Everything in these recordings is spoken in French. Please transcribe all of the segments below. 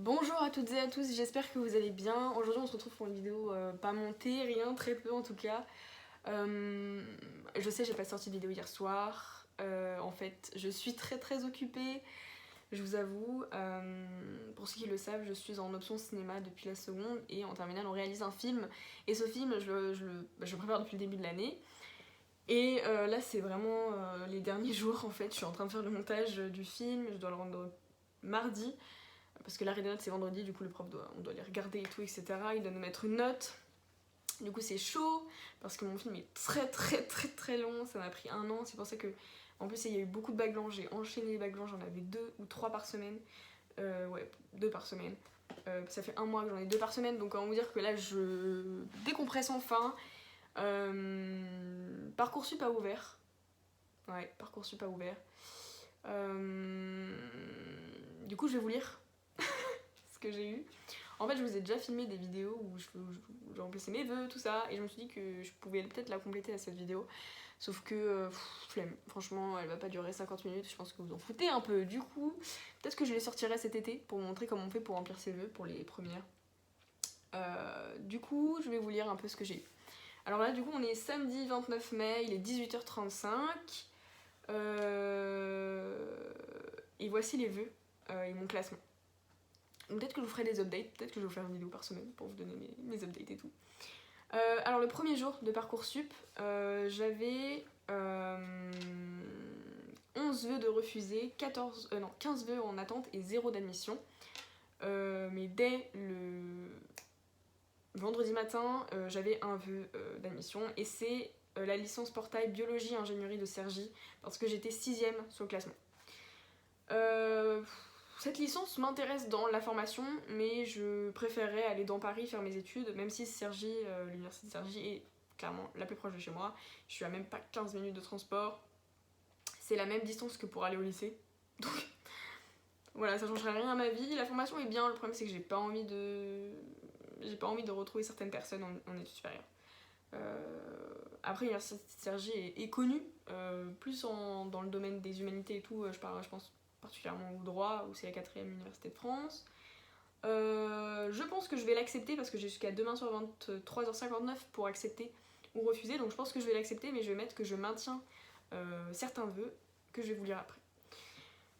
Bonjour à toutes et à tous, j'espère que vous allez bien. Aujourd'hui on se retrouve pour une vidéo pas montée, rien, très peu en tout cas. Je sais, j'ai pas sorti de vidéo hier soir. En fait, je suis très occupée, je vous avoue. Pour ceux qui le savent, je suis en option cinéma depuis la seconde et en terminale on réalise un film. Et ce film, je le prépare depuis le début de l'année. Et là c'est vraiment les derniers jours en fait, je suis en train de faire le montage du film, je dois le rendre mardi. Parce que l'arrêt des notes c'est vendredi, du coup on doit les regarder et tout, etc. Il doit nous mettre une note. Du coup c'est chaud, parce que mon film est très long, ça m'a pris 1 an, c'est pour ça que... En plus il y a eu beaucoup de bacs blancs, j'ai enchaîné les bacs blancs, j'en avais 2 ou 3 par semaine. Ouais, 2 par semaine. Ça fait 1 mois que j'en ai 2 par semaine, donc on va vous dire que là je décompresse enfin. Parcoursup a ouvert. Ouais, Parcoursup a ouvert. Du coup je vais vous lire que j'ai eu. En fait, je vous ai déjà filmé des vidéos où je remplissais mes vœux, tout ça, et je me suis dit que je pouvais peut-être la compléter à cette vidéo. Sauf que, flemme. Franchement, elle va pas durer 50 minutes, je pense que vous en foutez un peu. Du coup, peut-être que je les sortirai cet été pour vous montrer comment on fait pour remplir ses vœux pour les premières. Du coup, je vais vous lire un peu ce que j'ai eu. Alors là, du coup, on est samedi 29 mai, il est 18h35. Et voici les vœux et mon classement. Peut-être que je vous ferai des updates, peut-être que je vais vous faire une vidéo par semaine pour vous donner mes updates et tout. Alors le premier jour de Parcoursup, j'avais 11 vœux de refusés, 15 vœux en attente et 0 d'admission. Mais dès le vendredi matin, j'avais un vœu d'admission et c'est la licence portail biologie ingénierie de Cergy parce que j'étais 6ème sur le classement. Cette licence m'intéresse dans la formation, mais je préférerais aller dans Paris faire mes études, même si Cergy, l'université de Cergy est clairement la plus proche de chez moi. Je suis à même pas 15 minutes de transport. C'est la même distance que pour aller au lycée. Donc voilà, ça changerait rien à ma vie. La formation est bien, le problème c'est que j'ai pas envie de retrouver certaines personnes en études supérieures. Après, l'université de Cergy est connue, plus dans le domaine des humanités et tout, je pense particulièrement au droit, où c'est la 4ème université de France. Je pense que je vais l'accepter parce que j'ai jusqu'à demain soir 23h59 pour accepter ou refuser, donc je pense que je vais l'accepter, mais je vais mettre que je maintiens certains vœux que je vais vous lire après.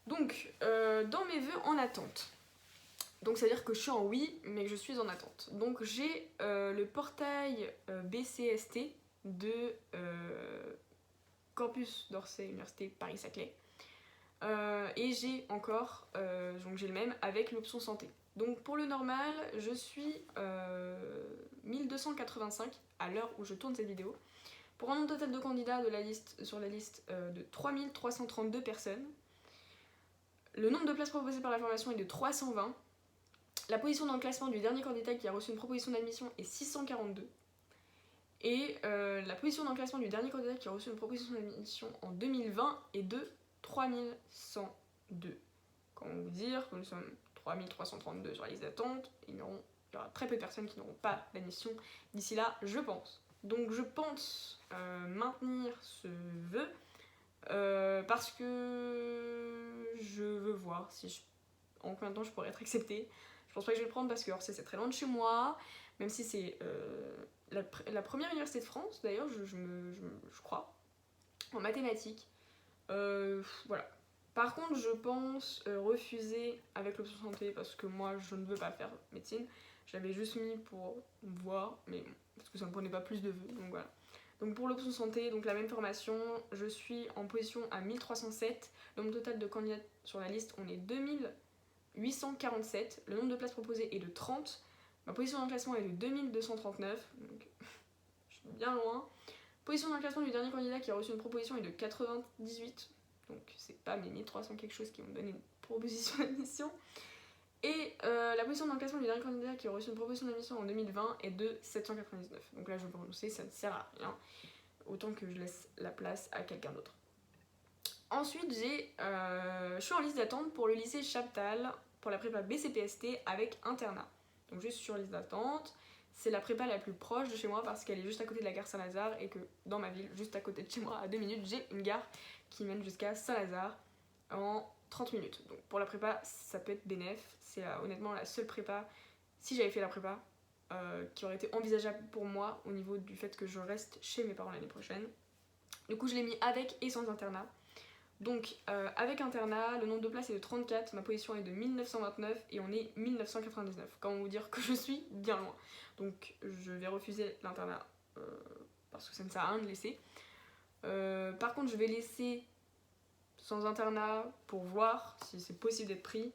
Donc, dans mes vœux en attente, donc ça veut dire que je suis en oui, mais que je suis en attente. Donc j'ai le portail BCST de Campus d'Orsay, Université Paris-Saclay. Et j'ai encore, donc j'ai le même avec l'option santé. Donc pour le normal, je suis 1285 à l'heure où je tourne cette vidéo. Pour un nombre total de candidats sur la liste de 3332 personnes. Le nombre de places proposées par la formation est de 320. La position dans le classement du dernier candidat qui a reçu une proposition d'admission est 642. Et la position dans le classement du dernier candidat qui a reçu une proposition d'admission en 2020 est de 3102. Comment vous dire que nous sommes 3332 sur la liste d'attente, il y aura très peu de personnes qui n'auront pas d'admission d'ici là, je pense. Donc je pense maintenir ce vœu parce que je veux voir en combien de temps je pourrais être acceptée. Je pense pas que je vais le prendre parce que Orsay c'est très loin de chez moi, même si c'est la première université de France d'ailleurs, je crois, en mathématiques. Voilà. Par contre, je pense refuser avec l'option santé parce que moi je ne veux pas faire médecine. J'avais juste mis pour voir, mais parce que ça ne prenait pas plus de vœux, donc voilà. Donc pour l'option santé, donc la même formation, je suis en position à 1307. Le nombre total de candidats sur la liste, on est 2847. Le nombre de places proposées est de 30. Ma position dans le classement est de 2239, donc je suis bien loin. Position dans le classement du dernier candidat qui a reçu une proposition est de 98, donc c'est pas mes 1300 quelque chose qui vont me donner une proposition d'admission. Et la position dans le classement du dernier candidat qui a reçu une proposition d'admission en 2020 est de 799. Donc là je vais renoncer, ça ne sert à rien. Autant que je laisse la place à quelqu'un d'autre. Ensuite je suis en liste d'attente pour le lycée Chaptal pour la prépa BCPST avec internat. Donc je suis sur liste d'attente. C'est la prépa la plus proche de chez moi parce qu'elle est juste à côté de la gare Saint-Lazare et que dans ma ville, juste à côté de chez moi, à 2 minutes, j'ai une gare qui mène jusqu'à Saint-Lazare en 30 minutes. Donc pour la prépa, ça peut être bénéf. C'est honnêtement la seule prépa, si j'avais fait la prépa, qui aurait été envisageable pour moi au niveau du fait que je reste chez mes parents l'année prochaine. Du coup, je l'ai mis avec et sans internat. Donc, avec internat, le nombre de places est de 34, ma position est de 1929 et on est 1999. Comment vous dire que je suis bien loin. Donc, je vais refuser l'internat parce que ça ne sert à rien de laisser. Par contre, je vais laisser sans internat pour voir si c'est possible d'être pris.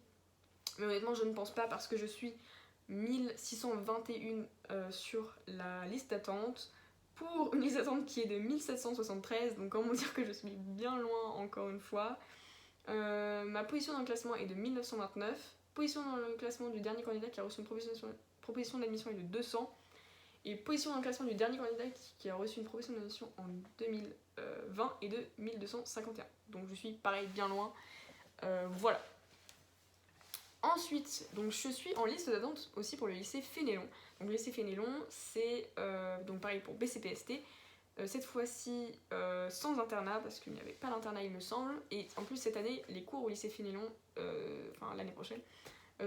Mais honnêtement, je ne pense pas parce que je suis 1621 sur la liste d'attente pour une liste d'attente qui est de 1773. Donc, comment dire que je suis bien loin encore une fois. Ma position dans le classement est de 1929. Position dans le classement du dernier candidat qui a reçu une proposition d'admission est de 200. Et position dans le classement du dernier candidat qui a reçu une proposition d'admission en 2020 est de 1251. Donc je suis pareil bien loin. Voilà. Ensuite, donc je suis en liste d'attente aussi pour le lycée Fénélon. Donc le lycée Fénélon, c'est donc pareil pour BCPST. Cette fois-ci sans internat, parce qu'il n'y avait pas d'internat il me semble. Et en plus cette année, les cours au lycée Fénélon, enfin l'année prochaine,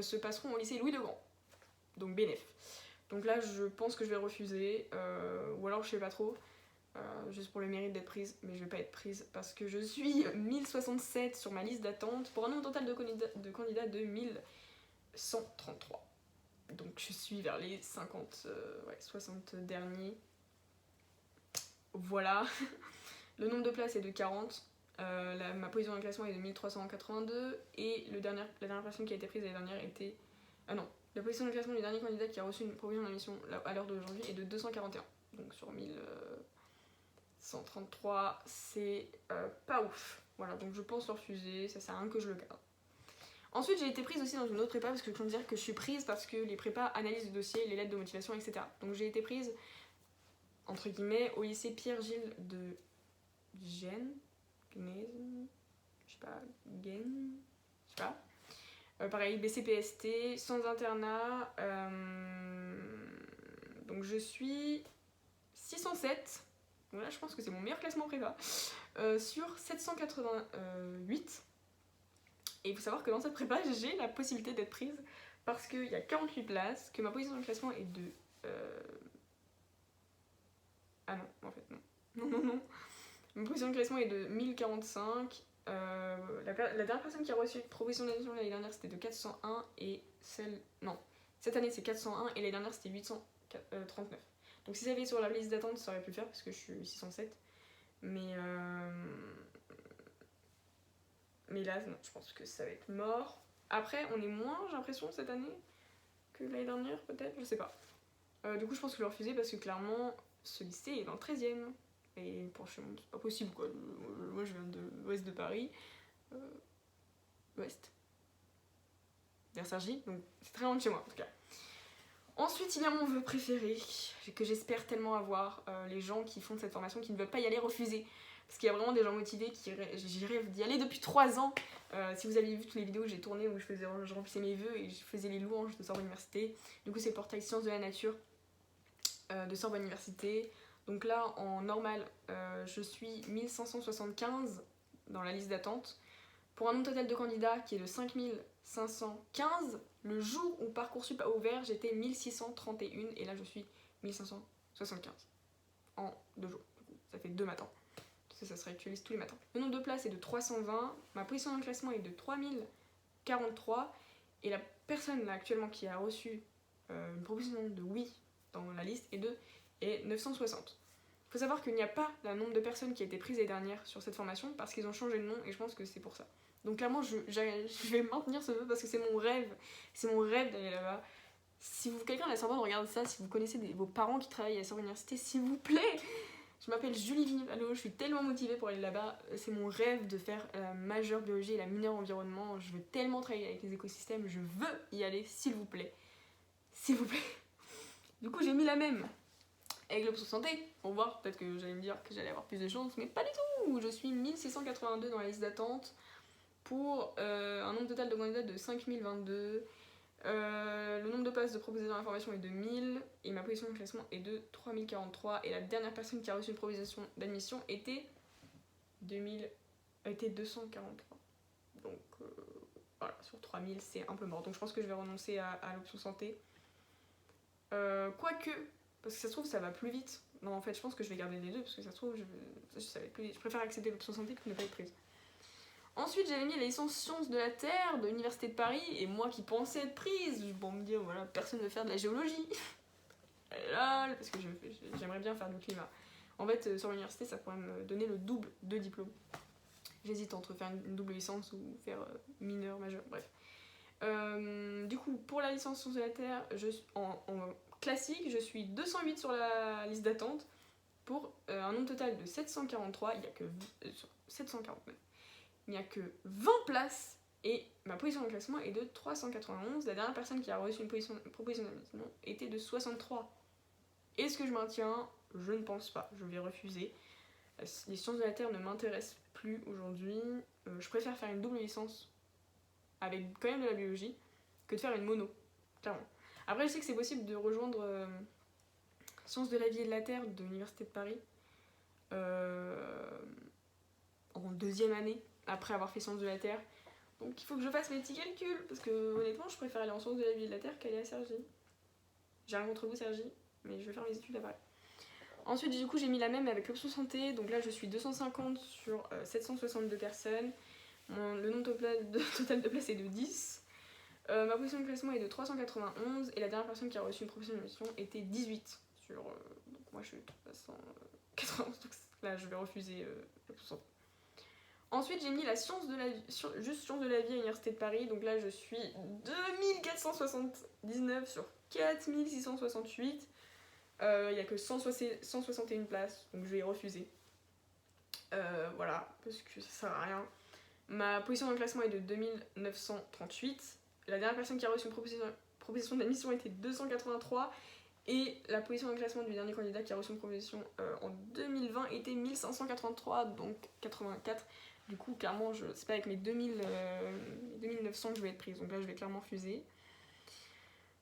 se passeront au lycée Louis le Grand. Donc bénéf. Donc là je pense que je vais refuser, ou alors je sais pas trop, juste pour le mérite d'être prise, mais je vais pas être prise parce que je suis 1067 sur ma liste d'attente pour un nombre total de candidats de 1133. Donc je suis vers les 60 derniers. Voilà. Le nombre de places est de 40. Ma position dans le classement est de 1382 et la dernière personne qui a été prise l'année dernière était... Ah non, la position de classement du dernier candidat qui a reçu une proposition d'admission à l'heure d'aujourd'hui est de 241. Donc sur 1133, c'est pas ouf. Voilà, donc je pense le refuser, ça sert à rien que je le garde. Ensuite, j'ai été prise aussi dans une autre prépa parce que je veux dire que je suis prise parce que les prépas analysent le dossier, les lettres de motivation, etc. Donc j'ai été prise, entre guillemets, au lycée Pierre-Gilles de Gênes, je sais pas, pareil, BCPST, sans internat. Donc je suis 607. Donc là, je pense que c'est mon meilleur classement prépa. Sur 788. Et il faut savoir que dans cette prépa, j'ai la possibilité d'être prise parce qu'il y a 48 places, que ma position dans le classement est de... Ah non, en fait, non. Non. Ma position de classement est de 1045. La dernière personne qui a reçu une proposition d'admission l'année dernière c'était de 401 et celle... Non, cette année c'est 401 et l'année dernière c'était 839. Donc si ça avait été sur la liste d'attente ça aurait pu le faire parce que je suis 607. Mais là non, je pense que ça va être mort. Après on est moins j'ai l'impression cette année que l'année dernière peut-être, je sais pas. Du coup je pense que je vais refuser parce que clairement ce lycée est dans le 13e. Et pour chez moi, c'est pas possible quoi. Moi je viens de l'ouest de Paris. L'ouest. Vers Cergy, donc c'est très loin de chez moi en tout cas. Ensuite, il y a mon vœu préféré, que j'espère tellement avoir. Les gens qui font cette formation, qui ne veulent pas y aller, refuser. Parce qu'il y a vraiment des gens motivés j'y rêve d'y aller depuis 3 ans. Si vous avez vu toutes les vidéos que j'ai tournées où je remplissais mes vœux et je faisais les louanges de Sorbonne Université. Du coup, c'est le portail Sciences de la Nature de Sorbonne Université. Donc là, en normal, je suis 1575 dans la liste d'attente. Pour un nombre total de candidats qui est de 5515, le jour où Parcoursup a ouvert, j'étais 1631 et là je suis 1575 en 2 jours. Ça fait 2 matins. Ça se réactualise tous les matins. Le nombre de places est de 320. Ma position dans le classement est de 3043. Et la personne là actuellement qui a reçu une proposition de oui dans la liste est 960. Il faut savoir qu'il n'y a pas le nombre de personnes qui a été prises l'année dernière sur cette formation parce qu'ils ont changé de nom et je pense que c'est pour ça. Donc clairement, je vais maintenir ce vœu parce que c'est mon rêve d'aller là-bas. Si quelqu'un à la Sorbonne regarde ça, si vous connaissez vos parents qui travaillent à la Sorbonne Université, s'il vous plaît, je m'appelle Julie Vinivalo, je suis tellement motivée pour aller là-bas. C'est mon rêve de faire la majeure biologie et la mineure environnement. Je veux tellement travailler avec les écosystèmes, je veux y aller, s'il vous plaît. S'il vous plaît. Du coup, j'ai mis la même avec l'option santé, pour voir, peut-être que j'allais me dire que j'allais avoir plus de chance, mais pas du tout. Je suis 1682 dans la liste d'attente pour un nombre total de candidats de 5022. Le nombre de places de propositions d'information est de 1000 et ma position de classement est de 3043 et la dernière personne qui a reçu une proposition d'admission était 243. Donc voilà, sur 3000 c'est un peu mort, donc je pense que je vais renoncer à l'option santé. Quoique, parce que ça se trouve ça va plus vite. Non, en fait je pense que je vais garder les deux, parce que ça se trouve ça va être plus vite. Je préfère accéder à l'option santé que ne pas être prise. Ensuite j'avais mis la licence sciences de la Terre de l'université de Paris, et moi qui pensais être prise, bon me dire voilà, personne ne veut faire de la géologie. Lol, parce que j'aimerais bien faire du climat. En fait sur l'université ça pourrait me donner le double de diplôme. J'hésite entre faire une double licence ou faire mineur, majeur, bref. Du coup, pour la licence sciences de la Terre, en classique, je suis 208 sur la liste d'attente pour un nombre total de 743. Il n'y a que 749. Il n'y a que 20 places et ma position de classement est de 391. La dernière personne qui a reçu une proposition d'admission était de 63. Est-ce que je maintiens? Je ne pense pas. Je vais refuser. Les sciences de la Terre ne m'intéressent plus aujourd'hui. Je préfère faire une double licence avec quand même de la biologie que de faire une mono, clairement. Après, je sais que c'est possible de rejoindre Sciences de la vie et de la Terre de l'Université de Paris en deuxième année, après avoir fait Sciences de la Terre. Donc il faut que je fasse mes petits calculs, parce que honnêtement, je préfère aller en Sciences de la vie et de la Terre qu'aller à Cergy. J'ai rien contre vous, Cergy, mais je vais faire mes études à Paris. Ensuite, du coup, j'ai mis la même avec l'option santé. Donc là, je suis 250 sur 762 personnes. Le nombre total de places est de 10. Ma position de classement est de 391. Et la dernière personne qui a reçu une proposition d'admission était 18. Donc moi, je suis 391. Donc là, je vais refuser l'option santé. Ensuite, j'ai mis la science de la vie, juste sciences de la vie à l'Université de Paris. Donc là, je suis 2479 sur 4668. Il n'y a que 161 places, donc je vais refuser. Voilà, parce que ça sert à rien. Ma position dans le classement est de 2938. La dernière personne qui a reçu une proposition d'admission était 283. Et la position dans le classement du dernier candidat qui a reçu une proposition en 2020 était 1583, donc 84. Du coup, clairement, c'est pas avec mes 2900 que je vais être prise, donc là je vais clairement refuser.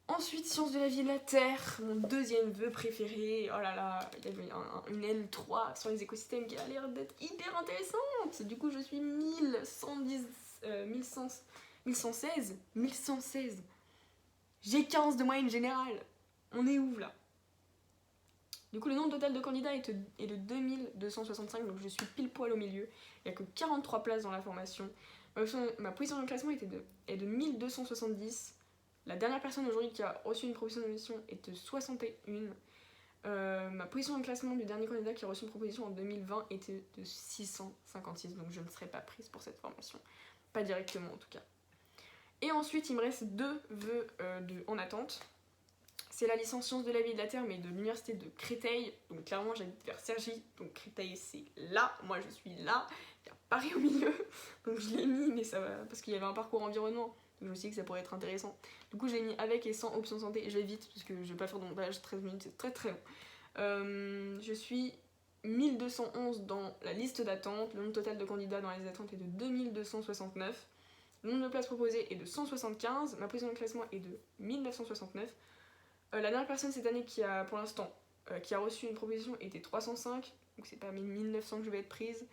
Ensuite, Sciences de la vie et de la Terre, mon deuxième vœu préféré. Oh là là, il y avait une L3 sur les écosystèmes qui a l'air d'être hyper intéressante. Du coup, je suis 1116. J'ai 15 de moyenne générale. On est où là? Du coup, le nombre total de candidats est de 2265, donc je suis pile poil au milieu. Il n'y a que 43 places dans la formation. Ma position dans le classement est de 1270. La dernière personne aujourd'hui qui a reçu une proposition d'admission est de 61. Ma position dans le classement du dernier candidat qui a reçu une proposition en 2020 était de 656, donc je ne serai pas prise pour cette formation. Pas directement en tout cas. Et ensuite, il me reste 2 vœux en attente. C'est la licence sciences de la vie et de la Terre, mais de l'université de Créteil. Donc clairement, j'habite vers Cergy, donc Créteil c'est là. Moi je suis là. Il y a Paris au milieu, donc je l'ai mis, mais ça va parce qu'il y avait un parcours environnement. Donc je me suis dit que ça pourrait être intéressant. Du coup, j'ai mis avec et sans option santé. Et je vais vite, parce que je vais pas faire de montage, 13 minutes, c'est très très long. Je suis 1211 dans la liste d'attente. Le nombre total de candidats dans la liste d'attente est de 2269. Le nombre de places proposées est de 175. Ma position de classement est de 1969. La dernière personne cette année qui a, pour l'instant, qui a reçu une proposition était 305. Donc c'est pas 1900 que je vais être prise.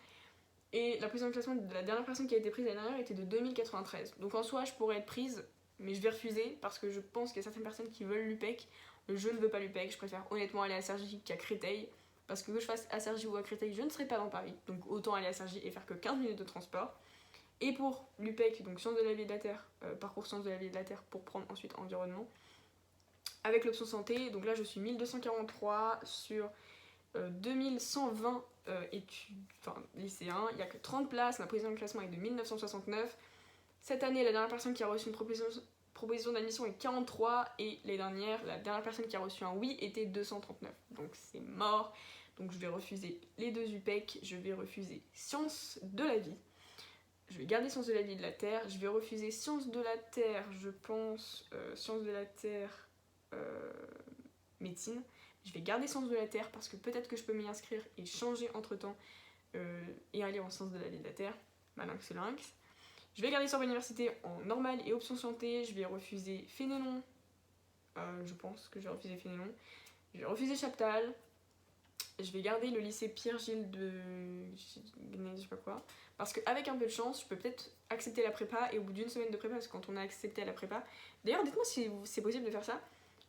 Et la position de classement de la dernière personne qui a été prise l'année dernière était de 2093. Donc en soi, je pourrais être prise, mais je vais refuser parce que je pense qu'il y a certaines personnes qui veulent l'UPEC. Je ne veux pas l'UPEC, je préfère honnêtement aller à Cergy qu'à Créteil. Parce que je fasse à Cergy ou à Créteil, je ne serai pas dans Paris. Donc autant aller à Cergy et faire que 15 minutes de transport. Et pour l'UPEC, donc Sciences de la vie et de la Terre, parcours Sciences de la vie et de la Terre pour prendre ensuite environnement. Avec l'option santé, donc là je suis 1243 sur 2120 lycéens, il n'y a que 30 places, ma position de classement est de 1969. Cette année, la dernière personne qui a reçu une proposition d'admission est 43 et la dernière personne qui a reçu un oui était 239. Donc c'est mort, donc je vais refuser les 2 UPEC, je vais refuser Sciences de la vie. Je vais garder Sciences de la vie et de la Terre, je vais refuser Sciences de la Terre, je pense, Sciences de la Terre, médecine. Je vais garder Sciences de la Terre parce que peut-être que je peux m'y inscrire et changer entre temps et aller en Sciences de la vie et de la Terre, malinx et lynx. Je vais garder Sorbonne Université en normale et option santé, je vais refuser Fénelon, je pense que je vais refuser Fénelon. Je vais refuser Chaptal, je vais garder le lycée Pierre-Gilles de je sais pas quoi, parce qu'avec un peu de chance, je peux peut-être accepter la prépa, et au bout d'une semaine de prépa, parce que quand on a accepté à la prépa, d'ailleurs dites-moi si c'est possible de faire ça,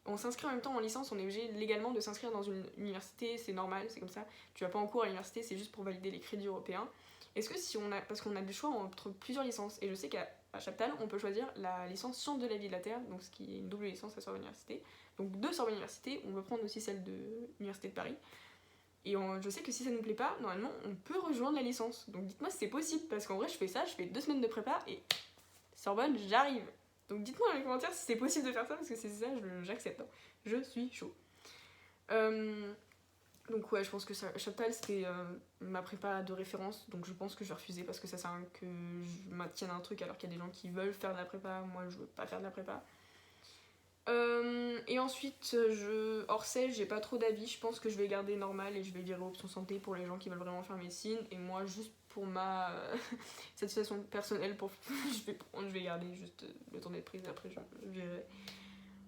on s'inscrit en même temps en licence, on est obligé légalement de s'inscrire dans une université, c'est normal, c'est comme ça, tu vas pas en cours à l'université, c'est juste pour valider les crédits européens. Est-ce que si on a, parce qu'on a le choix entre plusieurs licences, et je sais qu'à Chaptal, on peut choisir la licence Sciences de la vie et de la Terre, donc ce qui est une double licence à Sorbonne Université, donc 2 Sorbonne Université, on peut prendre aussi celle de l'Université de Paris. Et je sais que si ça nous plaît pas, normalement on peut rejoindre la licence. Donc dites-moi si c'est possible, parce qu'en vrai je fais ça, je fais 2 semaines de prépa et Sorbonne, j'arrive. Donc dites-moi dans les commentaires si c'est possible de faire ça, parce que c'est ça, j'accepte. Hein. Je suis chaud. Donc ouais, je pense que Chaptal c'était ma prépa de référence, donc je pense que je vais refuser parce que ça sert à rien que je maintienne un truc alors qu'il y a des gens qui veulent faire de la prépa, moi je veux pas faire de la prépa. Et ensuite, Orsay, j'ai pas trop d'avis, je pense que je vais garder normal et je vais virer option santé pour les gens qui veulent vraiment faire médecine, et moi juste pour ma satisfaction personnelle, je vais garder juste le temps d'être prise, après je verrai.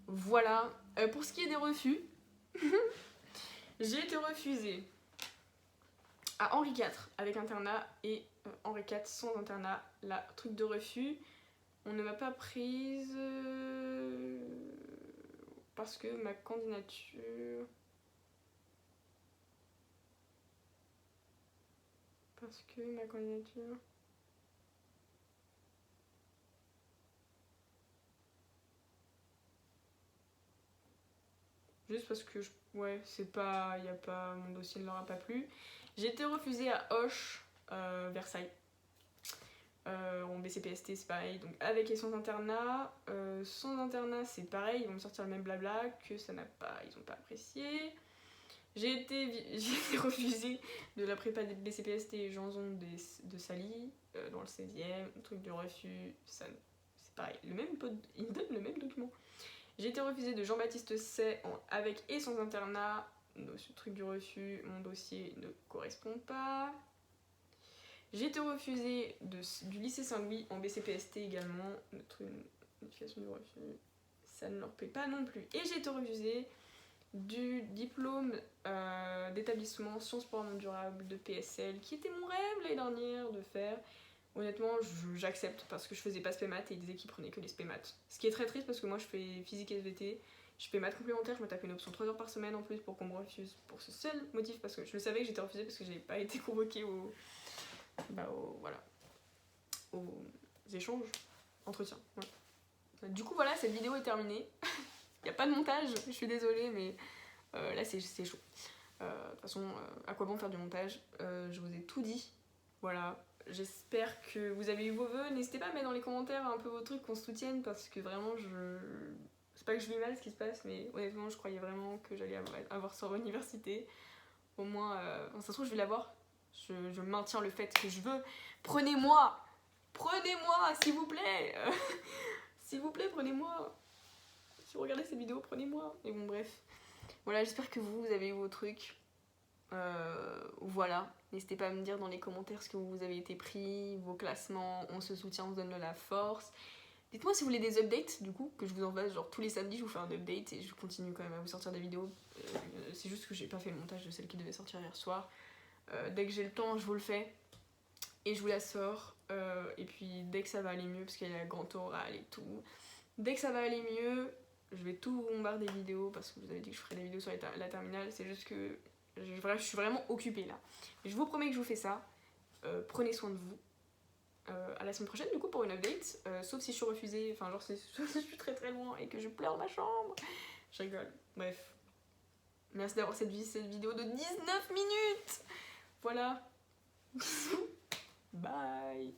Voilà, pour ce qui est des refus, j'ai été refusée à Henri IV avec internat et Henri IV sans internat. La truc de refus, on ne m'a pas prise parce que ma candidature... Juste parce que, ouais, c'est pas... Y a pas... Mon dossier ne leur a pas plu. J'ai été refusée à Auch, Versailles. En BCPST, c'est pareil. Donc avec et sans internat. Sans internat, c'est pareil. Ils vont me sortir le même blabla que ça n'a pas... Ils ont pas apprécié. J'ai été refusée de la prépa des BCPST Janson de Sally, dans le 16e, truc de refus, c'est pareil, ils me donnent le même document. J'ai été refusée de Jean-Baptiste Say avec et sans internat, ce truc du refus, mon dossier ne correspond pas. J'ai été refusée du lycée Saint-Louis en BCPST également, notre notification du refus, ça ne leur plaît pas non plus. Et j'ai été refusée du diplôme d'établissement Sciences pour un monde durable de PSL, qui était mon rêve l'année dernière de faire. Honnêtement, j'accepte parce que je faisais pas spé maths et ils disaient qu'ils prenaient que les spé maths. Ce qui est très triste parce que moi je fais physique et SVT, je fais maths complémentaire, je me tapais une option 3 heures par semaine en plus pour qu'on me refuse pour ce seul motif, parce que je le savais que j'étais refusée parce que j'avais pas été convoquée aux échanges, entretiens. Ouais. Du coup voilà, cette vidéo est terminée. Y a pas de montage, je suis désolée, mais là c'est chaud. De toute façon, à quoi bon faire du montage, je vous ai tout dit. Voilà, j'espère que vous avez eu vos vœux. N'hésitez pas à mettre dans les commentaires un peu vos trucs, qu'on se soutienne, parce que vraiment, c'est pas que je vis mal ce qui se passe, mais honnêtement, je croyais vraiment que j'allais avoir Sorbonne Université. Au moins, ça se trouve, je vais l'avoir. Je maintiens le fait que je veux. Prenez-moi, s'il vous plaît. S'il vous plaît, prenez-moi. Si vous regardez cette vidéo, prenez-moi. Et bon, bref. Voilà, j'espère que vous avez eu vos trucs. Voilà. N'hésitez pas à me dire dans les commentaires ce que vous avez été pris, vos classements. On se soutient, on se donne de la force. Dites-moi si vous voulez des updates, du coup, que je vous envoie. Genre tous les samedis, je vous fais un update et je continue quand même à vous sortir des vidéos. C'est juste que j'ai pas fait le montage de celle qui devait sortir hier soir. Dès que j'ai le temps, je vous le fais. Et je vous la sors. Et puis dès que ça va aller mieux, parce qu'il y a la grande orale et tout. Dès que ça va aller mieux, je vais tout bombarder des vidéos parce que vous avez dit que je ferais des vidéos sur la terminale. C'est juste que je suis vraiment occupée là. Et je vous promets que je vous fais ça. Prenez soin de vous. À la semaine prochaine du coup pour une update. Sauf si je suis refusée, enfin genre si je suis très très loin et que je pleure dans ma chambre. Je rigole. Bref. Merci d'avoir cette vidéo de 19 minutes. Voilà. Bisous. Bye.